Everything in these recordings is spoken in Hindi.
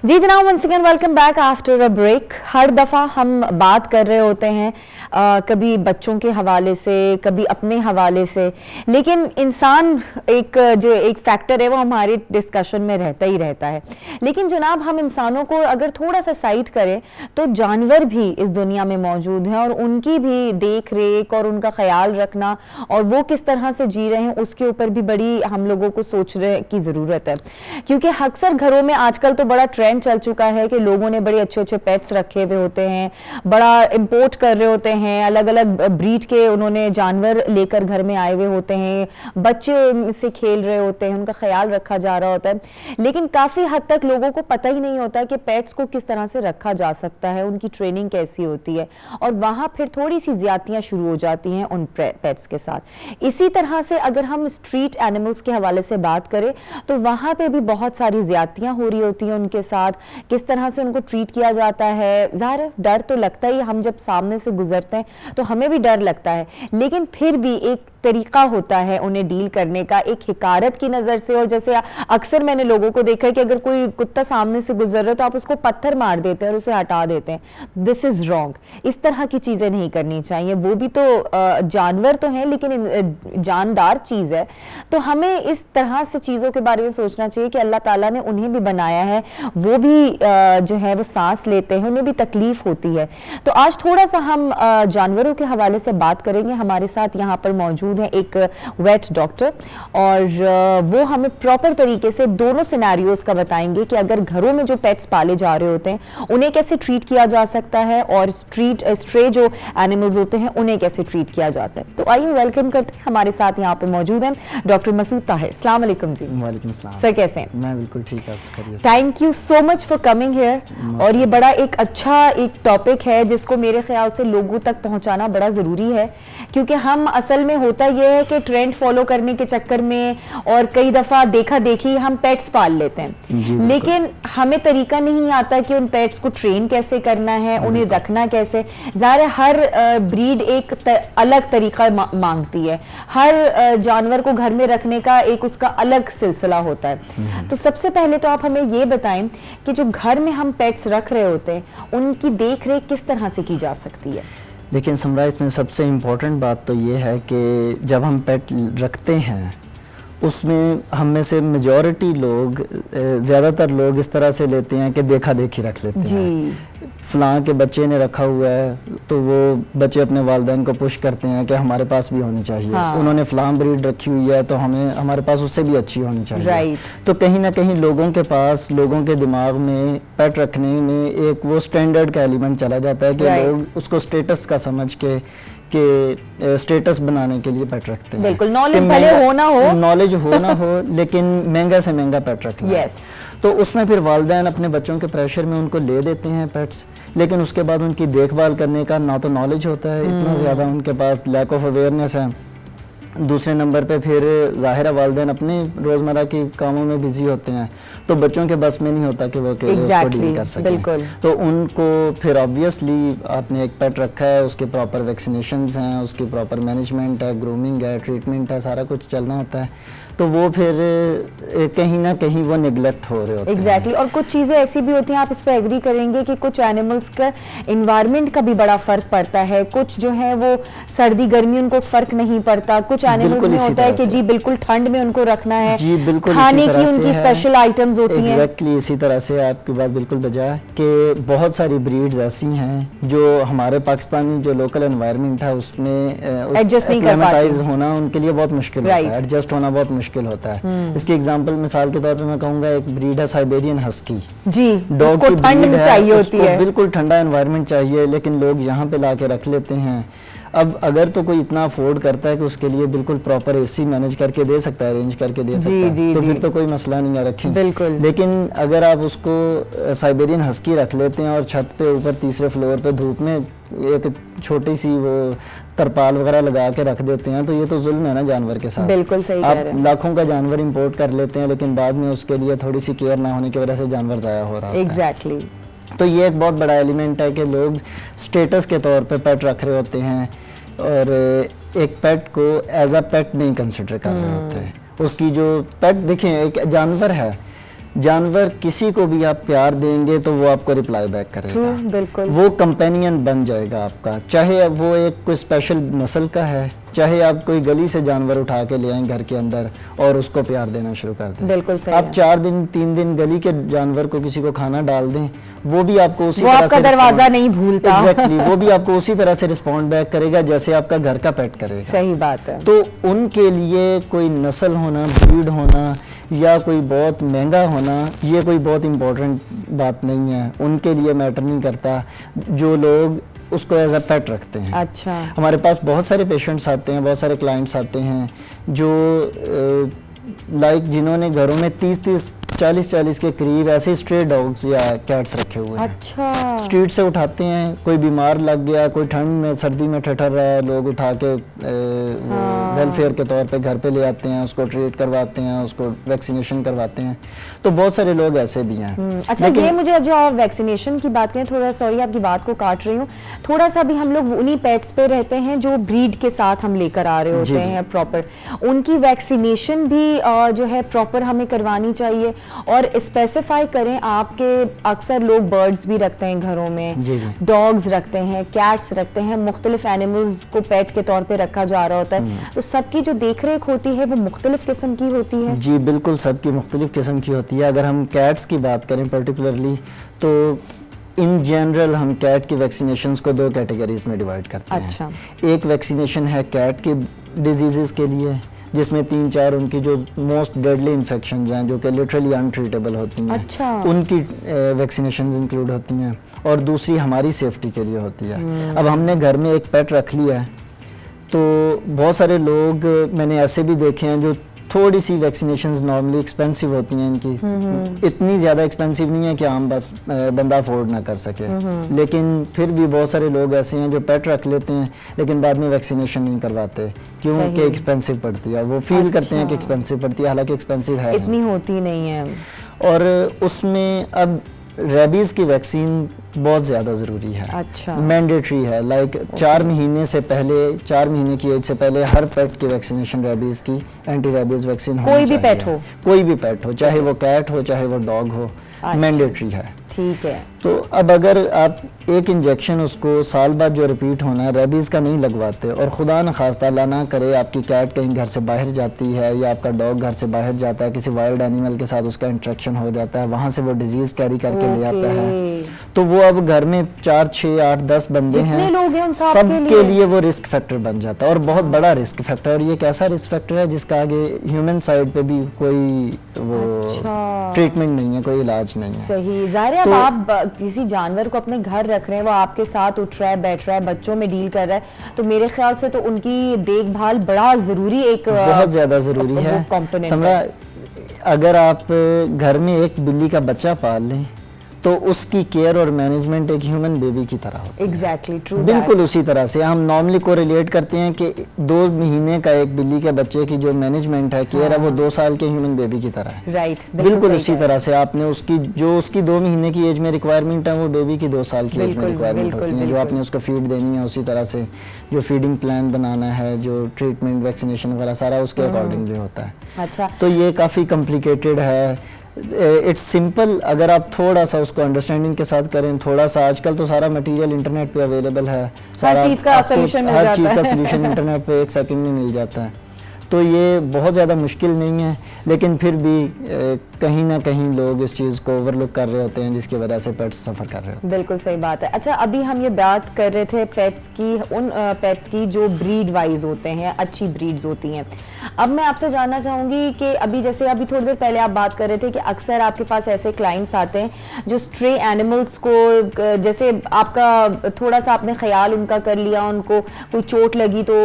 जी जनाब, once again welcome back after a break. हर दफ़ा हम बात कर रहे होते हैं कभी बच्चों के हवाले से, कभी अपने हवाले से, लेकिन इंसान एक फैक्टर है वो हमारे डिस्कशन में रहता ही रहता है। लेकिन जनाब, हम इंसानों को अगर थोड़ा सा साइड करें तो जानवर भी इस दुनिया में मौजूद हैं और उनकी भी देख रेख और उनका ख्याल रखना और वो किस तरह से जी रहे हैं उसके ऊपर भी बड़ी हम लोगों को सोचने की ज़रूरत है। क्योंकि अक्सर घरों में आजकल तो बड़ा ट्रेंड चल चुका है कि लोगों ने बड़े अच्छे अच्छे पेट्स रखे हुए होते हैं, बड़ा इंपोर्ट कर रहे होते हैं, अलग अलग ब्रीड के उन्होंने जानवर लेकर घर में आए हुए होते हैं, बच्चे से खेल रहे होते हैं, उनका ख्याल रखा जा रहा होता है। लेकिन काफ़ी हद तक लोगों को पता ही नहीं होता कि पेट्स को किस तरह से रखा जा सकता है, उनकी ट्रेनिंग कैसी होती है, और वहाँ फिर थोड़ी सी ज्यादतियाँ शुरू हो जाती हैं उन पेट्स के साथ। इसी तरह से अगर हम स्ट्रीट एनिमल्स के हवाले से बात करें तो वहाँ पे भी बहुत सारी ज्यादतियाँ हो रही होती हैं उनके साथ, किस तरह से उनको ट्रीट किया जाता है। ज़ाहिर डर तो लगता ही, हम जब सामने से गुजरते हैं तो हमें भी डर लगता है, लेकिन फिर भी एक तरीका होता है उन्हें डील करने का, एक हिकारत की नज़र से। और जैसे अक्सर मैंने लोगों को देखा है कि अगर कोई कुत्ता सामने से गुजर रहा है तो आप उसको पत्थर मार देते हैं और उसे हटा देते हैं। This is wrong. इस तरह की चीज़ें नहीं करनी चाहिए। वो भी तो जानवर तो हैं लेकिन जानदार चीज़ है, तो हमें इस तरह से चीज़ों के बारे में सोचना चाहिए कि अल्लाह ताला ने उन्हें भी बनाया है, वो भी जो है वो सांस लेते हैं, उन्हें भी तकलीफ होती है। तो आज थोड़ा सा हम जानवरों के हवाले से बात करेंगे। हमारे साथ यहाँ पर मौजूद है एक वेट डॉक्टर और वो हमें प्रॉपर तरीके से दोनों सिनेरियोज का बताएंगे कि अगर घरों में जो पेट्स पाले जा रहे होते हैं उन्हें कैसे ट्रीट किया जा सकता है और स्ट्रे जो एनिमल्स होते हैं उन्हें कैसे ट्रीट किया जाता है। तो आइए वेलकम करते हैं, हमारे साथ यहाँ पर मौजूद हैं डॉक्टर मसूद ताहिर। अस्सलाम वालेकुम जी। वालेकुम सलाम सर, कैसे हैं? मैं बिल्कुल ठीक है। Thank you so much for coming here. और ये बड़ा एक अच्छा एक टॉपिक है जिसको मेरे ख्याल से लोगों तक पहुंचाना बड़ा ज़रूरी है, क्योंकि हम असल में होता यह है कि ट्रेंड फॉलो करने के चक्कर में और कई दफ़ा देखा देखी हम पेट्स पाल लेते हैं, लेकिन हमें तरीका नहीं आता कि उन पेट्स को ट्रेन कैसे करना है, उन्हें रखना कैसे। ज़ाहिर हर ब्रीड एक अलग तरीका मांगती है, हर जानवर को घर में रखने का एक उसका अलग सिलसिला होता है। तो सबसे पहले तो आप हमें ये बताएं कि जो घर में हम पेट्स रख रहे होते हैं उनकी देख रेख किस तरह से की जा सकती है। लेकिन समरा, इसमें सबसे इम्पोर्टेंट बात तो ये है कि जब हम पेट रखते हैं उसमें हम में से मेजॉरिटी लोग, ज़्यादातर लोग इस तरह से लेते हैं कि देखा देखी रख लेते हैं। फलां के बच्चे ने रखा हुआ है तो वो बच्चे अपने वालिदैन को पुश करते हैं कि हमारे पास भी होनी चाहिए। हाँ। उन्होंने फलां ब्रीड रखी हुई है तो हमारे पास उससे भी अच्छी होनी चाहिए। राइट। तो कहीं ना कहीं लोगों के पास, लोगों के दिमाग में पेट रखने में एक वो स्टैंडर्ड का एलिमेंट चला जाता है कि लोग उसको स्टेटस का समझ के स्टेटस बनाने के लिए पेट रखते हैं। बिल्कुल, नॉलेज भले हो ना हो लेकिन महंगा से महंगा पेट रखना है। तो उसमें फिर वालिदैन अपने बच्चों के प्रेशर में उनको ले देते हैं पेट्स, लेकिन उसके बाद उनकी देखभाल करने का ना तो नॉलेज होता है, इतना ज़्यादा उनके पास लैक ऑफ अवेयरनेस है। दूसरे नंबर पे फिर ज़ाहिर वालिदैन अपने रोज़मर्रा की कामों में बिजी होते हैं, तो बच्चों के बस में नहीं होता कि वो अकेले उसको डील कर सकें। तो उनको फिर ऑब्वियसली आपने एक पेट रखा है, उसके प्रॉपर वैक्सीनेशंस हैं, उसकी प्रॉपर मैनेजमेंट है, ग्रूमिंग है, ट्रीटमेंट है, सारा कुछ चलना होता है। तो वो फिर कहीं ना कहीं वो निगलेक्ट हो रहे होते हैं। एग्जैक्टली। और कुछ चीज़ें ऐसी भी होती हैं, आप इस पर एग्री करेंगे कि कुछ एनिमल्स का इन्वायरमेंट का भी बड़ा फ़र्क पड़ता है। कुछ जो है वो सर्दी गर्मी उनको फ़र्क नहीं पड़ता। कुछ एनिमल्स में होता है कि जी बिल्कुल ठंड में उनको रखना है, जी बिल्कुल खाने की उनकी स्पेशल आइटम्स होती हैं। एग्जैक्टली इसी तरह से आपकी बात बिल्कुल बजा है कि बहुत सारी ब्रीड्स ऐसी हैं जो हमारे पाकिस्तानी जो लोकल एनवायरनमेंट है उसमें एडजस्ट नहीं कर पाते, होना उनके लिए बहुत मुश्किल होता है, एडजस्ट होना बहुत मुश्किल होता है। इसकी एग्जांपल मिसाल के तौर पे मैं कहूँगा, एक ब्रीड है साइबेरियन हस्की। जी, डॉग की ठंड में चाहिए होती है, बिल्कुल ठंडा एनवायरनमेंट चाहिए, लेकिन लोग यहाँ पे लाके रख लेते हैं। अब अगर तो कोई इतना अफोर्ड करता है कि उसके लिए बिल्कुल प्रॉपर एसी मैनेज करके दे सकता है, अरेंज करके दे सकता है, तो फिर तो कोई मसला नहीं है, रखें। बिल्कुल। लेकिन अगर आप उसको साइबेरियन हस्की रख लेते हैं और छत पे ऊपर तीसरे फ्लोर पे धूप में एक छोटी सी वो तरपाल वगैरह लगा के रख देते हैं, तो ये तो जुल्म है ना जानवर के साथ। बिल्कुल सही आप लाखों का जानवर इंपोर्ट कर लेते हैं, लेकिन बाद में उसके लिए थोड़ी सी केयर ना होने की वजह से जानवर ज़ाया हो रहा है। एग्जैक्टली। तो ये एक बहुत बड़ा एलिमेंट है कि लोग स्टेटस के तौर पे पेट रख रहे होते हैं और एक पेट को एज अ पेट नहीं कंसिडर कर रहे होते हैं। उसकी जो पेट, देखें, एक जानवर है, जानवर किसी को भी आप प्यार देंगे तो वो आपको रिप्लाई बैक करेगा, बिल्कुल, वो कंपेनियन बन जाएगा आपका, चाहे वो एक कोई स्पेशल नस्ल का है, चाहे आप कोई गली से जानवर उठा के ले आएं घर के अंदर और उसको प्यार देना शुरू कर दें। बिल्कुल सही आप 4 दिन 3 दिन गली के जानवर को किसी को खाना डाल दें, वो भी आपको उसी तरह से दरवाजा नहीं भूलता। एग्जैक्टली, वो भी आपको उसी तरह से रिस्पॉन्ड बैक करेगा जैसे आपका घर का पेट करेगा। सही बात है। तो उनके लिए कोई नस्ल होना, ब्रीड होना या कोई बहुत महंगा होना, ये कोई बहुत इम्पोर्टेंट बात नहीं है, उनके लिए मैटर नहीं करता जो लोग उसको एज अ पेट रखते हैं। अच्छा, हमारे पास बहुत सारे पेशेंट्स आते हैं, बहुत सारे क्लाइंट्स आते हैं जो जिन्होंने घरों में 30-30 40-40 के करीब ऐसे स्ट्रे डॉग्स या कैट्स रखे हुए हैं। अच्छा, स्ट्रीट से उठाते हैं, कोई बीमार लग गया, कोई ठंड में सर्दी में ठठर रहा है, लोग उठा के वेलफेयर के तौर पे घर पे ले आते हैं, उसको ट्रीट करवाते हैं, उसको वैक्सीनेशन करवाते हैं। तो बहुत सारे लोग ऐसे भी हैं। अच्छा, ये मुझे जो आप वैक्सीनेशन की बात करें, थोड़ा सॉरी आपकी बात को काट रही हूँ, थोड़ा सा भी हम लोग उन्हीं पेट्स पे रहते हैं जो ब्रीड के साथ हम लेकर आ रहे होते हैं प्रॉपर, उनकी वैक्सीनेशन भी जो है प्रॉपर हमें करवानी चाहिए। और स्पेसिफाई करें, आपके अक्सर लोग बर्ड्स भी रखते हैं घरों में, डॉग्स रखते हैं, कैट्स रखते हैं, मुख्तलिफ एनिमल्स को पेट के तौर पे रखा जा रहा होता है, तो सबकी जो देख रेख होती है वो मुख्तलिफ किस्म की होती है। जी बिल्कुल, सबकी मुख्तलिफ किस्म की होती है। अगर हम कैट्स की बात करें पर्टिकुलरली, तो इन जनरल हम कैट की वैक्सीनेशंस को 2 कैटेगरीज में डिवाइड करते हैं। अच्छा। एक वैक्सीनेशन है कैट की डिजीज़ के लिए, जिसमें 3-4 उनकी जो मोस्ट डेडली इन्फेक्शंस हैं जो कि लिटरली अनट्रीटेबल होती हैं। अच्छा। उनकी वैक्सीनेशन इंक्लूड होती हैं, और दूसरी हमारी सेफ्टी के लिए होती है। अब हमने घर में एक पेट रख लिया है, तो बहुत सारे लोग मैंने ऐसे भी देखे हैं जो थोड़ी सी वैक्सीनेशंस नॉर्मली एक्सपेंसिव होती हैं इनकी, इतनी ज़्यादा एक्सपेंसिव नहीं है कि आम बस बंदा अफोर्ड ना कर सके, लेकिन फिर भी बहुत सारे लोग ऐसे हैं जो पेट रख लेते हैं लेकिन बाद में वैक्सीनेशन नहीं करवाते क्योंकि एक्सपेंसिव पड़ती है। वो फील करते हैं कि एक्सपेंसिव पड़ती है, हालांकि एक्सपेंसिव है, इतनी होती नहीं है। और उसमें अब रेबीज़ की वैक्सीन बहुत ज़्यादा ज़रूरी है। अच्छा। मैंडेटरी है, लाइक 4 महीने से पहले, 4 महीने की एज से पहले हर पेट की वैक्सीनेशन रेबीज़ की, एंटी रेबीज़ वैक्सीन होनी चाहिए। कोई भी पेट हो, कोई भी पेट हो, चाहे वो कैट हो चाहे वो डॉग हो, मैंडेटरी है। ठीक है। तो अब अगर आप एक इंजेक्शन उसको साल बाद जो रिपीट होना है रेबीज़ का नहीं लगवाते, और खुदा न खास्ता अल्लाह ना करे आपकी कैट कहीं घर से बाहर जाती है या आपका डॉग घर से बाहर जाता है, किसी वाइल्ड एनिमल के साथ उसका इंटरेक्शन हो जाता है, वहाँ से वो डिजीज़ कैरी करके ले आता है, तो वो अब घर में 4, 6, 8, 10 बंदे हैं, सबके लिए वो रिस्क फैक्टर बन जाता है, और बहुत बड़ा रिस्क फैक्टर। और ये एक ऐसा रिस्क फैक्टर है जिसका आगे ह्यूमन साइड पे भी कोई वो ट्रीटमेंट नहीं है, कोई इलाज नहीं है। सही। ज़ाहिर है, अब आप किसी जानवर को अपने घर रख रहे हैं, वो आपके साथ उठ रहा है, बैठ रहा है, बच्चों में डील कर रहा है, तो मेरे ख्याल से तो उनकी देखभाल बड़ा ज़रूरी, एक बहुत ज़्यादा ज़रूरी है। समझा, अगर आप घर में एक बिल्ली का बच्चा पाल लें तो उसकी केयर और मैनेजमेंट एक ह्यूमन बेबी की तरह होती है। Exactly true. बिल्कुल उसी तरह से हम नॉर्मली को रिलेट करते हैं कि 2 महीने का एक बिल्ली के बच्चे की जो मैनेजमेंट है, केयर है, वो 2 साल के ह्यूमन बेबी की तरह है। राइट। बिल्कुल उसी तरह से आपने उसकी 2 महीने की एज में रिक्वायरमेंट है, वो बेबी की 2 साल की एज में रिक्वायरमेंट होती है। जो आपने उसको फीड देनी है, उसी तरह से जो फीडिंग प्लान बनाना है, जो ट्रीटमेंट वैक्सीनेशन वगैरह सारा उसके अकॉर्डिंगली होता है। अच्छा। तो ये काफ़ी कॉम्प्लिकेटेड है। इट्स सिंपल अगर आप थोड़ा सा उसको अंडरस्टैंडिंग के साथ करें, थोड़ा सा, आजकल तो सारा मटेरियल इंटरनेट पे अवेलेबल है, हर चीज़ का सोल्यूशन मिल जाता है, हर चीज़ का सोल्यूशन इंटरनेट पे 1 सेकंड में मिल जाता है, तो ये बहुत ज़्यादा मुश्किल नहीं है, लेकिन फिर भी कहीं ना कहीं लोग इस चीज़ को ओवरलुक कर रहे होते हैं, जिसकी वजह से पेट्स सफ़र कर रहे होते हैं। बिल्कुल सही बात है। अच्छा, अभी हम ये बात कर रहे थे पेट्स की, उन पेट्स की जो ब्रीड वाइज होते हैं, अच्छी ब्रीड्स होती हैं। अब मैं आपसे जानना चाहूँगी कि अभी जैसे अभी थोड़ी देर पहले आप बात कर रहे थे कि अक्सर आपके पास ऐसे क्लाइंट्स आते हैं जो स्ट्रे एनिमल्स को, जैसे आपका थोड़ा सा आपने ख्याल उनका कर लिया, उनको कोई चोट लगी तो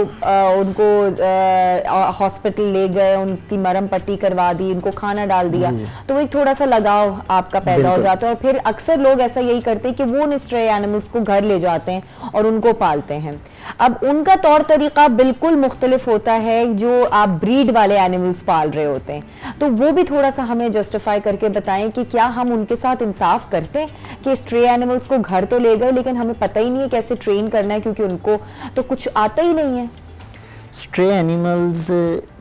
उनको हॉस्पिटल ले गए, उनकी मरहम पट्टी करवा दी, उनको खाना डाल दिया, तो वो एक थोड़ा सा लगाव आपका पैदा हो जाता है। और फिर अक्सर लोग ऐसा यही करते हैं कि वो उन स्ट्रे एनिमल्स को घर ले जाते हैं और उनको पालते हैं। अब उनका तौर तरीका बिल्कुल मुख्तलिफ होता है जो आप ब्रीड वाले एनिमल्स पाल रहे होते हैं, तो वो भी थोड़ा सा हमें जस्टिफाई करके बताएं कि क्या हम उनके साथ इंसाफ करते हैं कि स्ट्रे एनिमल्स को घर तो ले गए लेकिन हमें पता ही नहीं है कैसे ट्रेन करना है, क्योंकि उनको तो कुछ आता ही नहीं है। स्ट्रे एनिमल्स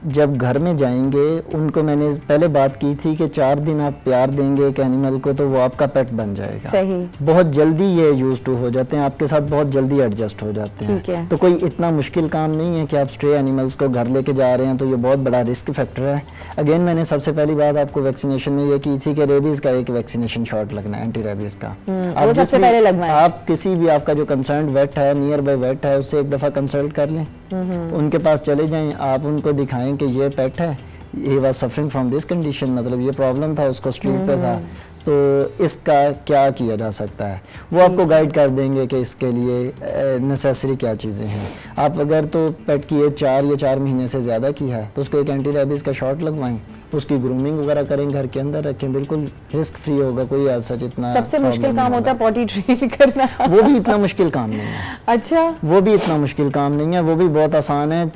जब घर में जाएंगे उनको मैंने पहले बात की थी कि 4 दिन आप प्यार देंगे एक एनिमल को तो वो आपका पेट बन जाएगा। सही। बहुत जल्दी ये यूज टू हो जाते हैं, आपके साथ बहुत जल्दी एडजस्ट हो जाते हैं। तो कोई इतना मुश्किल काम नहीं है कि आप स्ट्रे एनिमल्स को घर लेके जा रहे हैं, तो ये बहुत बड़ा रिस्क फैक्टर है। अगेन मैंने सबसे पहली बात आपको वैक्सीनेशन में ये की थी कि रेबीज का एक वैक्सीनेशन शॉट लगना है, एंटी रेबीज का। वो सबसे पहले लगवाएं। आप किसी भी आपका जो कंसर्न वेट है, नियर बाय वेट है, उससे एक दफा कंसल्ट कर लें, उनके पास चले जाएं, आप उनको दिखाएं कि ये पेट है, he was suffering from this condition, मतलब ये प्रॉब्लम था, उसको स्ट्रीट पे था, तो इसका क्या किया जा सकता है, वो आपको गाइड कर देंगे कि इसके लिए नेसेसरी क्या चीज़ें हैं। आप अगर तो पेट की एज 4 या 4 महीने से ज़्यादा की है तो उसको एक एंटी रेबीज़ का शॉट लगवाएं, उसकी ग्रूमिंग वगैरह करें, घर के अंदर रखें, बिल्कुल रिस्क फ्री होगा, कोई ऐसा जितना। सबसे मुश्किल काम होता है पॉटी ट्रेन करना। वो भी इतना मुश्किल काम नहीं है। अच्छा, वो भी इतना मुश्किल काम नहीं है, वो भी बहुत आसान है।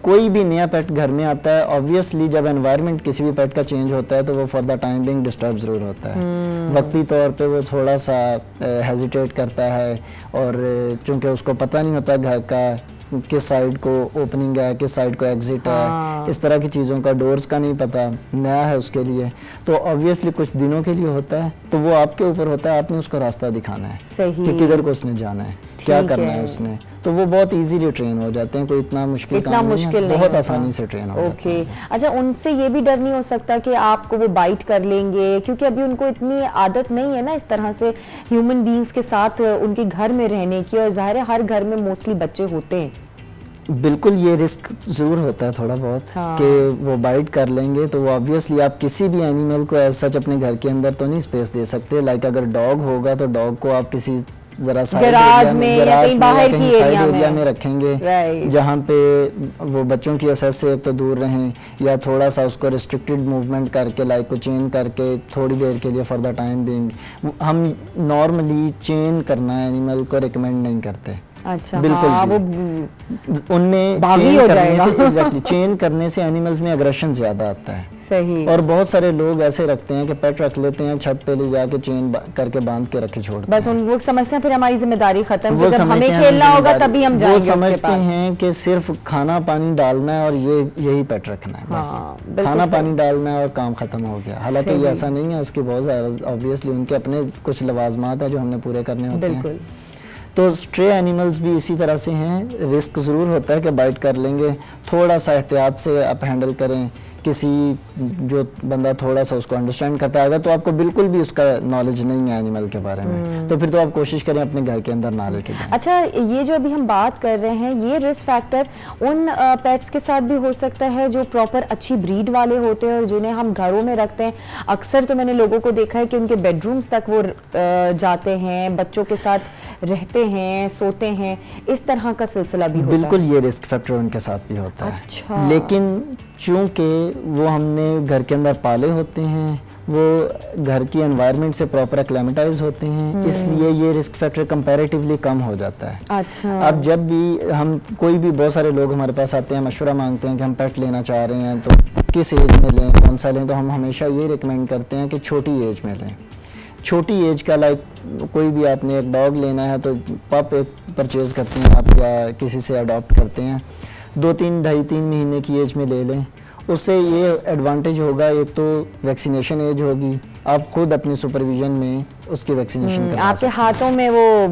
कोई भी नया पेट घर में आता है, ऑब्वियसली जब एनवायरनमेंट किसी भी पेट का चेंज होता है तो वो for the time being disturb ज़रूर होता है। वक्ती तौर पे वो थोड़ा सा हेजिटेट करता है, और चूंकि उसको पता नहीं होता घर का किस साइड को ओपनिंग है, किस साइड को एग्जिट है, इस तरह की चीज़ों का, डोर्स का नहीं पता, नया है उसके लिए, तो ऑब्वियसली कुछ दिनों के लिए होता है, तो वो आपके ऊपर होता है, आपने उसको रास्ता दिखाना है कि किधर को उसने जाना है, क्या करना है उसने, तो वो बहुत इजीली ट्रेन हो जाते हैं। कोई इतना मुश्किल काम नहीं है, बहुत आसानी से ट्रेन हो जाते हैं। अच्छा, उनसे ये भी डर नहीं हो सकता कि आपको वो बाइट कर लेंगे, क्योंकि अभी उनको इतनी आदत नहीं है ना इस तरह से ह्यूमन बीइंग्स के साथ उनके घर में रहने की, और जाहिर है हर घर में मोस्टली बच्चे होते हैं। बिल्कुल ये रिस्क जरूर होता है थोड़ा बहुत, कि वो बाइट कर लेंगे, तो वो ऑब्वियसली आप किसी भी एनिमल को एज सच अपने घर के अंदर तो नहीं स्पेस दे सकते। लाइक अगर डॉग होगा तो डॉग को आप किसी जरा साइड एरिया में रखेंगे, जहाँ पे वो बच्चों की एक्सेस से एक तो दूर रहें, या थोड़ा सा उसको रिस्ट्रिक्टेड मूवमेंट करके, लाइक को चेन करके थोड़ी देर के लिए फॉर द टाइम बिंग। हम नॉर्मली चेन करना एनिमल को रिकमेंड नहीं करते। अच्छा, बिल्कुल हाँ, वो उनमें चेन करने से एनिमल्स में अग्रेशन ज्यादा आता है। सही। और बहुत सारे लोग ऐसे रखते हैं कि पेट रख लेते हैं, छत पे ले जाके चेन करके बांध के रखे छोड़ते हैं, बस उन वो समझते हैं फिर हमारी जिम्मेदारी खत्म, जब हमें खेलना होगा तभी हम जाएंगे। वो समझते हैं कि सिर्फ खाना पानी डालना है और यही पेट रखना है, बस खाना पानी डालना है और काम खत्म हो गया। हालांकि ये ऐसा नहीं है, उसकी बहुत ज्यादा ऑब्वियसली उनके अपने कुछ लवाजमात है जो हमने पूरे करने होते हैं। तो स्ट्रे एनिमल्स भी इसी तरह से हैं, रिस्क ज़रूर होता है कि बाइट कर लेंगे, थोड़ा सा एहतियात से आप हैंडल करें। किसी जो बंदा थोड़ा सा उसको अंडरस्टैंड करता है, अगर तो आपको बिल्कुल भी उसका नॉलेज नहीं है एनिमल के बारे में, तो फिर तो आप कोशिश करें अपने घर के अंदर ना लेके जाएं। अच्छा, ये जो अभी हम बात कर रहे हैं, ये रिस्क फैक्टर उन पेट्स के साथ भी हो सकता है जो प्रॉपर अच्छी ब्रीड वाले होते हैं और जिन्हें हम घरों में रखते हैं। अक्सर तो मैंने लोगों को देखा है कि उनके बेडरूम्स तक वो जाते हैं, बच्चों के साथ रहते हैं, सोते हैं, इस तरह का सिलसिला भी होता है। बिल्कुल, ये रिस्क फैक्टर उनके साथ भी होता है। अच्छा। लेकिन चूंकि वो हमने घर के अंदर पाले होते हैं, वो घर की एनवायरनमेंट से प्रॉपर एक्लेमेटाइज होते हैं, इसलिए ये रिस्क फैक्टर कंपैरेटिवली कम हो जाता है। अच्छा। अब जब भी हम कोई भी, बहुत सारे लोग हमारे पास आते हैं, मशवरा मांगते हैं कि हम पेट लेना चाह रहे हैं, तो किस एज में लें, कौन सा लें, तो हम हमेशा ये रिकमेंड करते हैं कि छोटी एज में लें। छोटी एज का, लाइक कोई भी आपने एक डॉग लेना है तो पप एक परचेज करते हैं आप, या किसी से अडॉप्ट करते हैं, 2-3 ढाई-3 महीने की एज में ले लें। उससे ये एडवांटेज होगा, एक तो वैक्सीनेशन एज होगी, आप खुद अपनी सुपरविजन में उसकी वैक्सीनेशन करा आपके हाथों में वो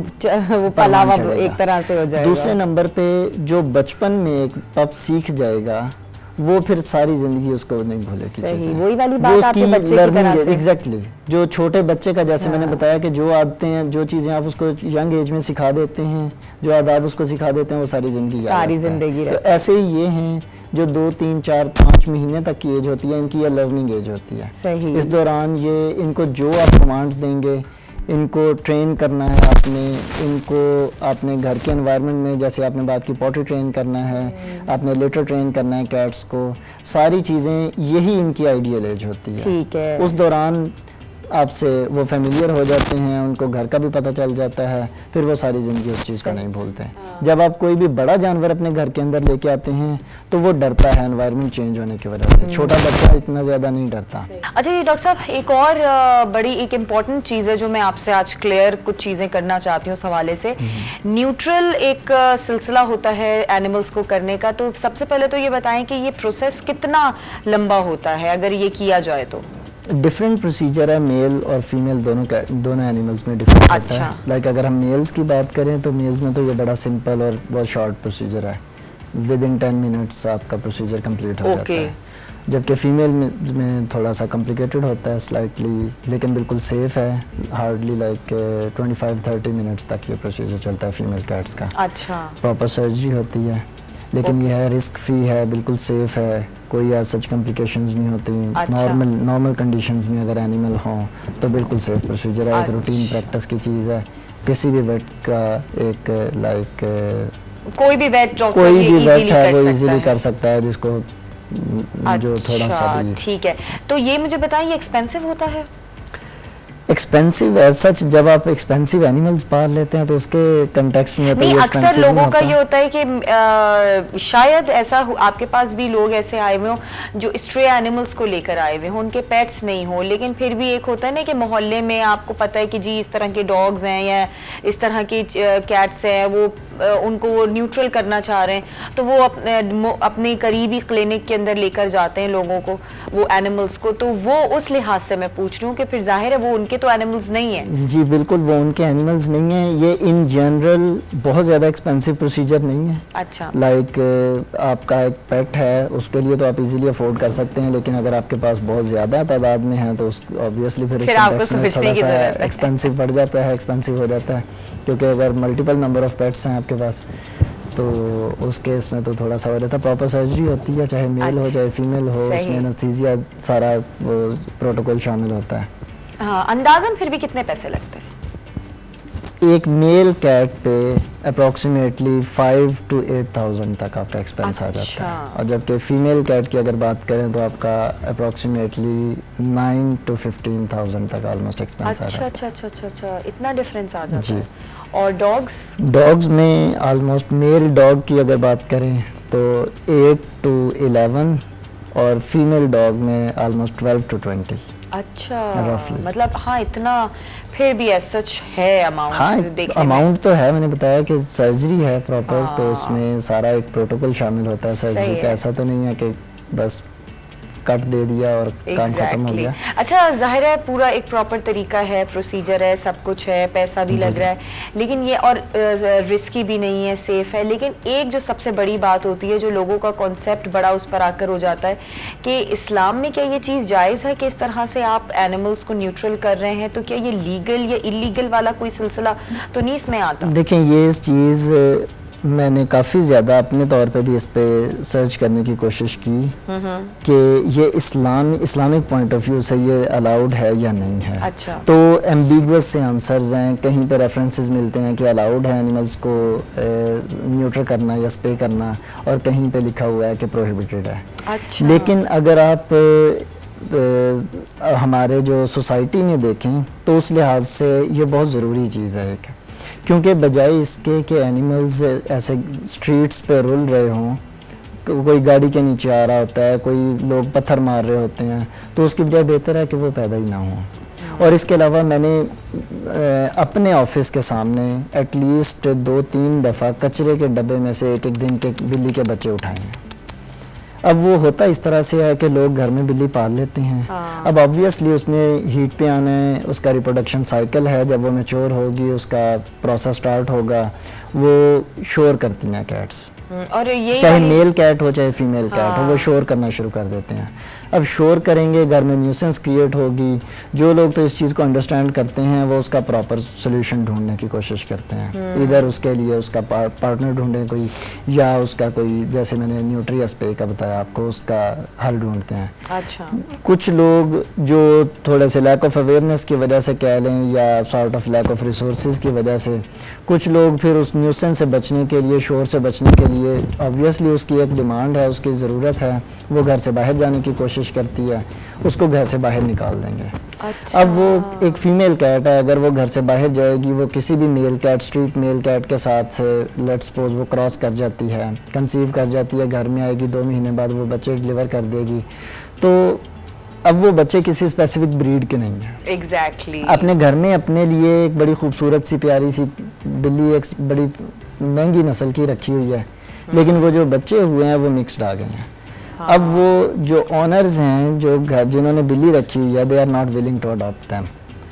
पलावा एक तरह से हो जाएगा। दूसरे नंबर पे जो बचपन में एक पप सीख जाएगा, वो फिर सारी जिंदगी उसको नहीं भूलेगी चीजें। वही वाली बात आपके बच्चे की तरह से। एग्जैक्टली, जो छोटे बच्चे का, जैसे मैंने बताया कि जो आदतें, जो चीजें आप उसको यंग एज में सिखा देते हैं, जो आदाब उसको सिखा देते हैं, वो सारी जिंदगी तो ऐसे ही ये हैं जो 2, 3, 4, 5 महीने तक की एज होती है, इनकी ये लर्निंग एज होती है। सही। इस दौरान ये इनको जो आप कमांड्स देंगे, इनको ट्रेन करना है आपने, इनको आपने घर के एनवायरनमेंट में, जैसे आपने बात की पॉटी ट्रेन करना है, आपने लिटर ट्रेन करना है कैट्स को, सारी चीज़ें, यही इनकी आइडियल एज होती है। ठीक है। उस दौरान आपसे वो फेमिलियर हो जाते हैं, उनको घर का भी पता चल जाता है, फिर वो सारी ज़िंदगी उस चीज़ को नहीं भूलते हैं। जब आप कोई भी बड़ा जानवर अपने घर के अंदर लेके आते हैं तो वो डरता है एनवायरनमेंट चेंज होने की वजह से, छोटा बच्चा इतना ज़्यादा नहीं डरता। अच्छा ये डॉक्टर साहब, एक और बड़ी एक इम्पॉर्टेंट चीज़ है जो मैं आपसे आज क्लियर कुछ चीज़ें करना चाहती हूँ उस हवाले से। न्यूट्रल एक सिलसिला होता है एनिमल्स को करने का, तो सबसे पहले तो ये बताएं कि ये प्रोसेस कितना लंबा होता है अगर ये किया जाए तो? डिफरेंट प्रोसीजर है, मेल और फीमेल दोनों एनिमल्स में डिफरेंट होता है। लाइक अगर हम मेल्स की बात करें तो मेल्स में तो ये बड़ा सिंपल और बहुत शॉर्ट प्रोसीजर है, विद इन 10 मिनट्स आपका प्रोसीजर कंप्लीट हो जाता है। जबकि फीमेल में थोड़ा सा कॉम्प्लिकेटेड होता है स्लाइटली, लेकिन बिल्कुल सेफ है। हार्डली लाइक 25-30 मिनट्स तक ये प्रोसीजर चलता है फीमेल कैट्स का। अच्छा। प्रॉपर सर्जरी होती है, लेकिन यह है रिस्क फ्री है, बिल्कुल सेफ है, कोई सच कॉम्प्लिकेशंस नहीं होती। नॉर्मल कंडीशंस में अगर एनिमल हो तो बिल्कुल सेफ प्रोसीजर है। एक रूटीन प्रैक्टिस की चीज़ है, किसी भी वेट का एक लाइक कोई भी वेट है वो इजीली कर सकता है, जिसको जो थोड़ा सा भी। ठीक है, तो ये मुझे बताएं ये एक्सपेंसिव होता है? एक्सपेंसिव एज सच, जब आप एक्सपेंसिव एनिमल्स पाल लेते हैं तो उसके कंटेक्स्ट में तो ये एक्सपेंसिव अक्सर लोगों का ये होता है कि शायद ऐसा आपके पास भी लोग ऐसे आए हुए हों जो स्ट्रे एनिमल्स को लेकर आए हुए हों, उनके पेट्स नहीं हो, लेकिन फिर भी एक होता है ना कि मोहल्ले में आपको पता है कि जी इस तरह के डॉग्स हैं या इस तरह की कैट्स हैं, वो उनको न्यूट्रल करना चाह रहे हैं, तो वो अपने करीबी क्लिनिक के अंदर लेकर जाते हैं लोगों को, वो एनिमल्स को। तो वो उस लिहाज से मैं पूछ रही हूँ कि फिर जाहिर है वो उनके तो एनिमल्स नहीं है। जी बिल्कुल, वो उनके एनिमल्स नहीं है। ये इन जनरल बहुत ज़्यादा एक्सपेंसिव प्रोसीजर नहीं है। अच्छा। लाइक आपका एक पेट है, उसके लिए तो आप इजीली अफोर्ड कर सकते हैं, लेकिन अगर आपके पास बहुत ज़्यादा तादाद में है तो ऑब्वियसली फिर थोड़ा सा एक्सपेंसिव पड़ जाता है, एक्सपेंसिव हो जाता है, क्योंकि अगर मल्टीपल नंबर ऑफ पेट्स हैं आपके पास तो उस केस में तो थोड़ा सा हो जाता है। प्रॉपर सर्जरी होती है, चाहे मेल हो चाहे फीमेल हो, उसमें एनेस्थीसिया सारा वो प्रोटोकॉल शामिल होता है। हाँ, अंदाज़न फिर भी कितने पैसे लगते हैं? एक मेल कैट पे अप्रॉक्सीमेटली 5 to 8,000 तक आपका एक्सपेंस आ जाता है, और जबकि फीमेल कैट की अगर बात करें तो आपका अप्रॉक्सीमेटली 9 to 15,000 तक ऑलमोस्ट एक्सपेंस आ जाता है। अच्छा, इतना डिफरेंस आ जाता है। और डॉग्स में ऑलमोस्ट मेल डॉग की अगर बात करें तो 8 to 11 और फीमेल डॉग में ऑलमोस्ट 12 to 20। अच्छा, मतलब हाँ इतना फिर भी ऐसा सच है अमाउंट। हाँ, अमाउंट तो है, मैंने बताया कि सर्जरी है प्रॉपर, तो उसमें सारा एक प्रोटोकॉल शामिल होता है सर्जरी का। ऐसा तो नहीं है कि बस कट दे दिया और काम खत्म हो गया। अच्छा, जाहिर है पूरा एक प्रॉपर तरीका है, प्रोसीजर है, सब कुछ है, पैसा भी लग रहा है, लेकिन ये और रिस्की भी नहीं है, सेफ है। लेकिन एक जो सबसे बड़ी बात होती है, जो लोगों का कॉन्सेप्ट बड़ा उस पर आकर हो जाता है कि इस्लाम में क्या ये चीज़ जायज़ है कि इस तरह से आप एनिमल्स को न्यूट्रल कर रहे हैं, तो क्या ये लीगल या इलीगल वाला कोई सिलसिला तो नहीं इसमें आता? देखें, ये चीज़ मैंने काफ़ी ज़्यादा अपने तौर पे भी इस पे सर्च करने की कोशिश की कि ये इस्लामिक पॉइंट ऑफ व्यू से ये अलाउड है या नहीं है। अच्छा। तो एम्बिगुअस से आंसर्स हैं, कहीं पे रेफरेंसेस मिलते हैं कि अलाउड है एनिमल्स को न्यूट्रल करना या स्प्रे करना, और कहीं पे लिखा हुआ है कि प्रोहिबिटेड है। अच्छा। लेकिन अगर आप हमारे जो सोसाइटी में देखें तो उस लिहाज से ये बहुत ज़रूरी चीज़ है एक, क्योंकि बजाय इसके कि एनिमल्स ऐसे स्ट्रीट्स पे रुल रहे हों, कोई गाड़ी के नीचे आ रहा होता है, कोई लोग पत्थर मार रहे होते हैं, तो उसकी बजाय बेहतर है कि वो पैदा ही ना हो। और इसके अलावा मैंने अपने ऑफिस के सामने एटलीस्ट 2-3 दफ़ा कचरे के डब्बे में से एक दिन के बिल्ली के बच्चे उठाए हैं। अब वो होता इस तरह से है कि लोग घर में बिल्ली पाल लेते हैं। अब ऑब्वियसली उसने हीट पे आना है, उसका रिप्रोडक्शन साइकिल है, जब वो मैच्योर होगी उसका प्रोसेस स्टार्ट होगा, वो शोर करती हैं कैट्स, और ये चाहे मेल कैट हो चाहे फीमेल कैट हो, वो शोर करना शुरू कर देते हैं। अब शोर करेंगे, घर में न्यूसेंस क्रिएट होगी। जो लोग तो इस चीज़ को अंडरस्टैंड करते हैं वो उसका प्रॉपर सोल्यूशन ढूंढने की कोशिश करते हैं, इधर उसके लिए उसका पार्टनर ढूंढें कोई, या उसका कोई, जैसे मैंने न्यूट्री स्प्रे का बताया आपको, उसका हल ढूंढते हैं। अच्छा। कुछ लोग जो थोड़े से लैक ऑफ अवेयरनेस की वजह से कह लें, या sort of lack of resources की वजह से, कुछ लोग फिर उस न्यूसेंस से बचने के लिए, शोर से बचने के लिए है, ऑब्वियसली उसकी एक डिमांड है, उसकी ज़रूरत है, वो घर से बाहर जाने की कोशिश करती है, उसको घर से बाहर निकाल देंगे। अच्छा। अब वो एक फीमेल कैट है, अगर वो घर से बाहर जाएगी, वो किसी भी male cat, street male cat के साथ लेट्स सपोज वो क्रॉस कर जाती है, कंसीव कर जाती है, घर में आएगी, 2 महीने बाद वो बच्चे डिलीवर कर देगी, तो अब वो बच्चे किसी स्पेसिफिक ब्रीड के नहीं हैं। एग्जैक्टली। अपने घर में अपने लिए एक बड़ी खूबसूरत सी प्यारी सी बिल्ली, एक बड़ी महंगी नस्ल की रखी हुई है, लेकिन वो जो बच्चे हुए हैं वो मिक्स्ड आ गए हैं। हाँ। अब वो जो ऑनर्स हैं, जो घर जिन्होंने बिल्ली रखी हुई है, they are not willing to adopt them.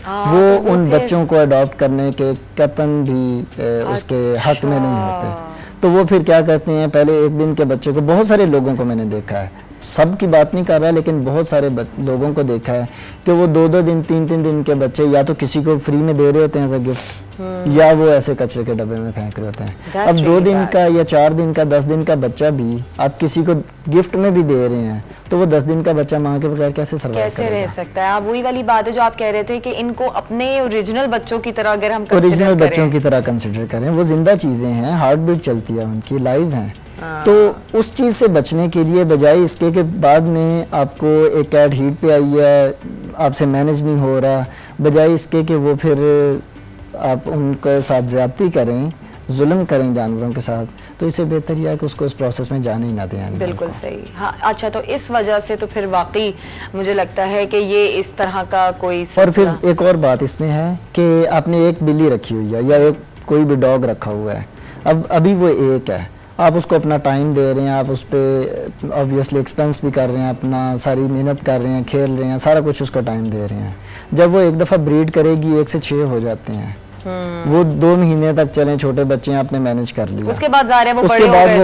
वो तो उन बच्चों को अडॉप्ट करने के कतन भी उसके हक में नहीं होते, तो वो फिर क्या कहते हैं, पहले एक दिन के बच्चे को, बहुत सारे लोगों को मैंने देखा है, सब की बात नहीं कर रहा, लेकिन बहुत सारे लोगों को देखा है कि वो 2-2 दिन 3-3 दिन के बच्चे या तो किसी को फ्री में दे रहे होते हैं एज अ गिफ्ट, या वो ऐसे कचरे के डब्बे में फेंक रहे होते हैं। अब 2 दिन का या 4 दिन का 10 दिन का बच्चा भी आप किसी को गिफ्ट में भी दे रहे हैं, तो वो 10 दिन का बच्चा माँ के बगैर कैसे सर्वाइव करेगा? रह सकता है? आप वही वाली बात है जो आप कह रहे थे कि इनको अपने ओरिजिनल बच्चों की तरह अगर हम ओरिजिनल बच्चों की तरह कंसिडर करें, वो जिंदा चीजें हैं, हार्ट बीट चलती है उनकी, लाइव हैं, तो उस चीज़ से बचने के लिए बजाय इसके कि बाद में आपको एक कैट हीट पे आई है, आपसे मैनेज नहीं हो रहा, बजाय इसके कि वो फिर आप उनके साथ ज़्यादती करें, जुल्म करें जानवरों के साथ, तो इससे बेहतर यह है कि उसको इस प्रोसेस में जाने ही ना दें। बिल्कुल सही। हाँ, अच्छा, तो इस वजह से तो फिर वाकई मुझे लगता है कि ये इस तरह का कोई और फिर एक और बात इसमें है कि आपने एक बिल्ली रखी हुई है या एक कोई भी डॉग रखा हुआ है, अब अभी वो एक है, आप उसको अपना टाइम दे रहे हैं, आप उस पर ऑब्वियसली एक्सपेंस भी कर रहे हैं, अपना सारी मेहनत कर रहे हैं, खेल रहे हैं, सारा कुछ उसको टाइम दे रहे हैं। जब वो एक दफ़ा ब्रीड करेगी 1 से 6 हो जाते हैं, वो 2 महीने तक चले, छोटे बच्चे हैं, आपने मैनेज कर लिया, उसके बाद वो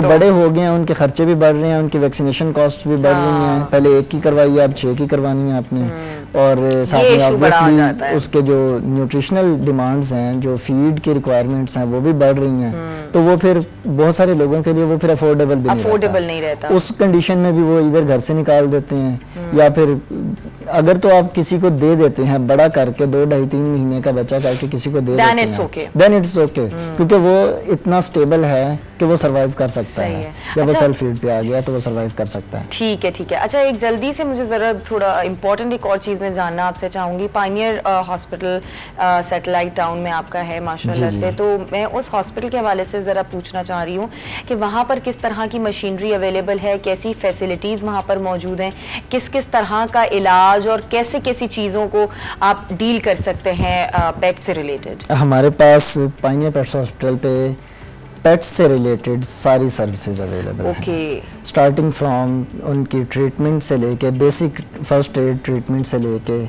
बड़े हो गए हैं, उनके खर्चे भी बढ़ रहे हैं, उनकी वैक्सीनेशन कॉस्ट भी बढ़ रही हैं, पहले 1 की करवाई है, अब 6 की करवानी है आपने, और साथ में ऑब्वियसली उसके जो न्यूट्रिशनल डिमांड्स हैं, जो फीड की रिक्वायरमेंट्स हैं, वो भी बढ़ रही हैं, तो वो फिर बहुत सारे लोगों के लिए वो फिर अफोर्डेबल नहीं रहता। उस कंडीशन में भी वो इधर घर से निकाल देते हैं, या फिर अगर तो आप किसी को दे देते हैं बड़ा करके, 2-2.5-3 महीने का बच्चा करके किसी को दे देन इट्स ओके, क्योंकि वो इतना स्टेबल है कि वो सरवाइव कर सकता है। जब वो सेल्फ फीड पे आ गया तो वो सरवाइव कर सकता है। ठीक है, ठीक है। अच्छा, एक जल्दी से मुझे जरा थोड़ा इम्पोर्टेंट एक और चीज़ में जानना आपसे चाहूँगी। पायनियर हॉस्पिटल सैटेलाइट टाउन में आपका है माशाल्लाह से, तो मैं उस हॉस्पिटल के हवाले से ज़रा पूछना चाह रही हूँ कि वहाँ पर किस तरह की मशीनरी अवेलेबल है, कैसी फैसिलिटीज़ वहाँ पर मौजूद हैं, किस किस तरह का इलाज और कैसे कैसी चीज़ों को आप डील कर सकते हैं पेट से रिलेटेड? हमारे पास पायनियर पेट्स हॉस्पिटल पे पेट्स से रिलेटेड सारी सर्विसेज अवेलेबल हैं, स्टार्टिंग फ्रॉम उनकी ट्रीटमेंट से लेके, बेसिक फर्स्ट एड ट्रीटमेंट से लेके,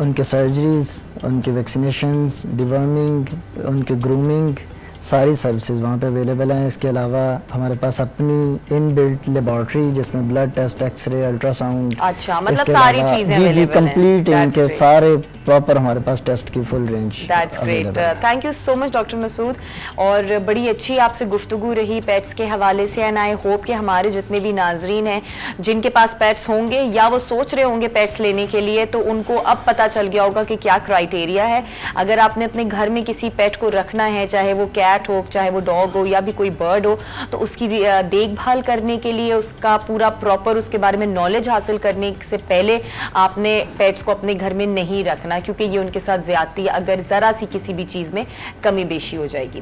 उनके सर्जरीज, उनके वैक्सीनेशंस, डिवर्मिंग, उनके ग्रूमिंग, सारी सर्विसेज वहाँ पे अवेलेबल हैं। इसके अलावा हमारे पास अपनी इनबिल्ट लेबॉर्ट्री जिसमें ब्लड टेस्ट, एक्सरे, अल्ट्रासाउंड, अच्छा, मतलब सारी चीजें जी कंप्लीट, इनके सारे प्रॉपर हमारे पास टेस्ट की full range. That's great, thank you so much doctor Masood, और बड़ी अच्छी आपसे गुफ्तगू रही पेट्स के हवाले से, एंड आई होप कि हमारे जितने भी नाजरीन हैं जिनके पास पेट्स होंगे या वो सोच रहे होंगे पेट्स लेने के लिए, तो उनको अब पता चल गया होगा कि क्या क्राइटेरिया है। अगर आपने अपने घर में किसी पेट को रखना है, चाहे वो कैट हो, चाहे वो डॉग हो या भी कोई बर्ड हो, तो उसकी देखभाल करने के लिए उसका पूरा प्रॉपर उसके बारे में नॉलेज हासिल करने से पहले आपने पेट्स को अपने घर में नहीं रखना, क्योंकि ये उनके साथ ज्यादती अगर जरा सी किसी भी चीज में कमी बेशी हो जाएगी।